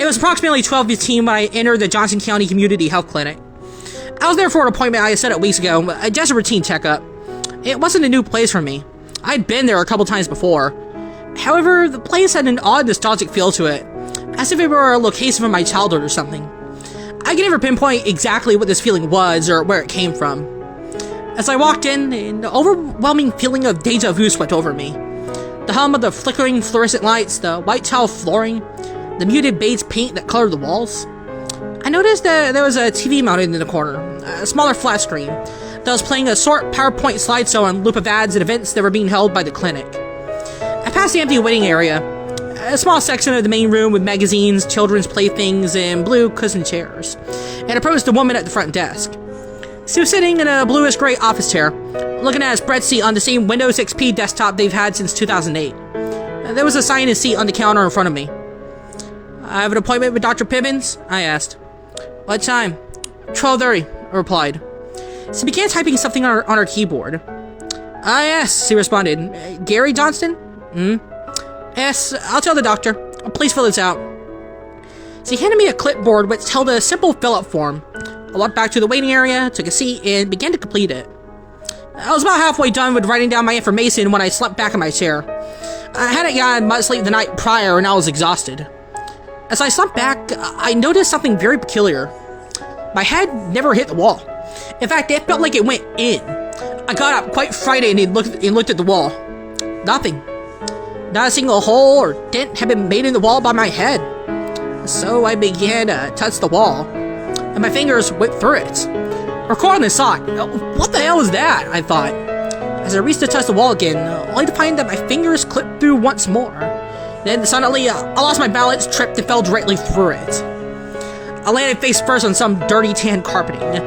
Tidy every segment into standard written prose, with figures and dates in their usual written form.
was approximately 12:15 when I entered the Johnson County Community Health Clinic. I was there for an appointment I had set up weeks ago, just a routine checkup. It wasn't a new place for me. I'd been there a couple times before. However, the place had an odd nostalgic feel to it, as if it were a location from my childhood or something. I can never pinpoint exactly what this feeling was or where it came from. As I walked in, an overwhelming feeling of deja vu swept over me. The hum of the flickering fluorescent lights, the white tile flooring, the muted beige paint that colored the walls. I noticed that there was a TV mounted in the corner, a smaller flat screen, that was playing a short PowerPoint slideshow on loop of ads and events that were being held by the clinic. I passed the empty waiting area, a small section of the main room with magazines, children's playthings, and blue cushioned chairs, and approached the woman at the front desk. She was sitting in a bluish-gray office chair, looking at a spreadsheet on the same Windows XP desktop they've had since 2008. There was a sign-in seat on the counter in front of me. "I have an appointment with Dr. Pibbins?" I asked. "What time?" 12:30, I replied. She began typing something on her keyboard. "Ah, yes," she responded. "Gary Johnston?" "Yes, I'll tell the doctor. Please fill this out." She handed me a clipboard which held a simple fill-up form. I walked back to the waiting area, took a seat, and began to complete it. I was about halfway done with writing down my information when I slumped back in my chair. I hadn't gotten much sleep the night prior and I was exhausted. As I slumped back, I noticed something very peculiar. My head never hit the wall. In fact, it felt like it went in. I got up quite frightened and looked at the wall. Nothing. Not a single hole or dent had been made in the wall by my head. So I began to touch the wall, and my fingers went through it. Recording the sock. What the hell is that? I thought. As I reached to touch the wall again, only to find that my fingers clipped through once more. Then suddenly, I lost my balance, tripped, and fell directly through it. I landed face first on some dirty tan carpeting.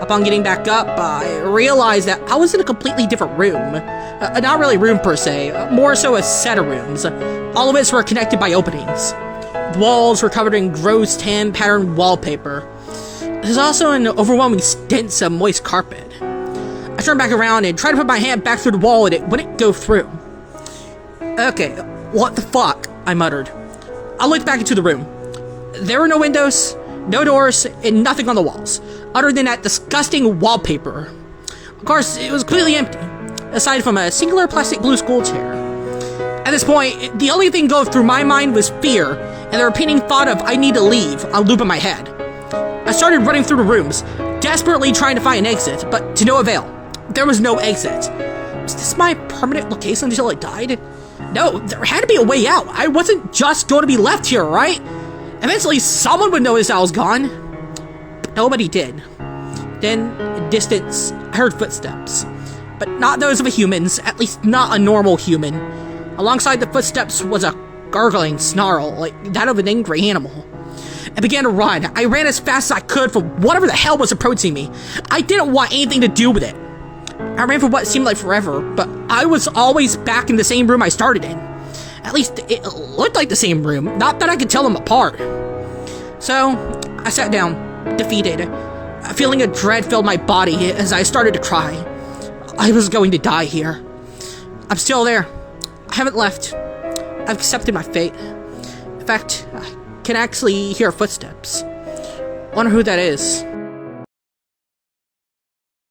Upon getting back up, I realized that I was in a completely different room. Not really a room per se, more so a set of rooms, all of which were connected by openings. The walls were covered in gross tan patterned wallpaper. There's also an overwhelming stench of moist carpet. I turned back around and tried to put my hand back through the wall and it wouldn't go through. "Okay, what the fuck?" I muttered. I looked back into the room. There were no windows, no doors, and nothing on the walls, other than that disgusting wallpaper. Of course, it was completely empty, aside from a singular plastic blue school chair. At this point, the only thing going through my mind was fear, and the repeating thought of "I need to leave" on loop in my head. I started running through the rooms, desperately trying to find an exit, but to no avail. There was no exit. Was this my permanent location until I died? No, there had to be a way out. I wasn't just going to be left here, right? Eventually, someone would notice I was gone. But nobody did. Then, in the distance, I heard footsteps. But not those of a human's, at least not a normal human. Alongside the footsteps was a gargling snarl, like that of an angry animal. I began to run. I ran as fast as I could for whatever the hell was approaching me. I didn't want anything to do with it. I ran for what seemed like forever, but I was always back in the same room I started in. At least it looked like the same room, not that I could tell them apart. So, I sat down, defeated. A feeling of dread filled my body as I started to cry. I was going to die here. I'm still there. I haven't left. I've accepted my fate. In fact, I can actually hear footsteps. Wonder who that is.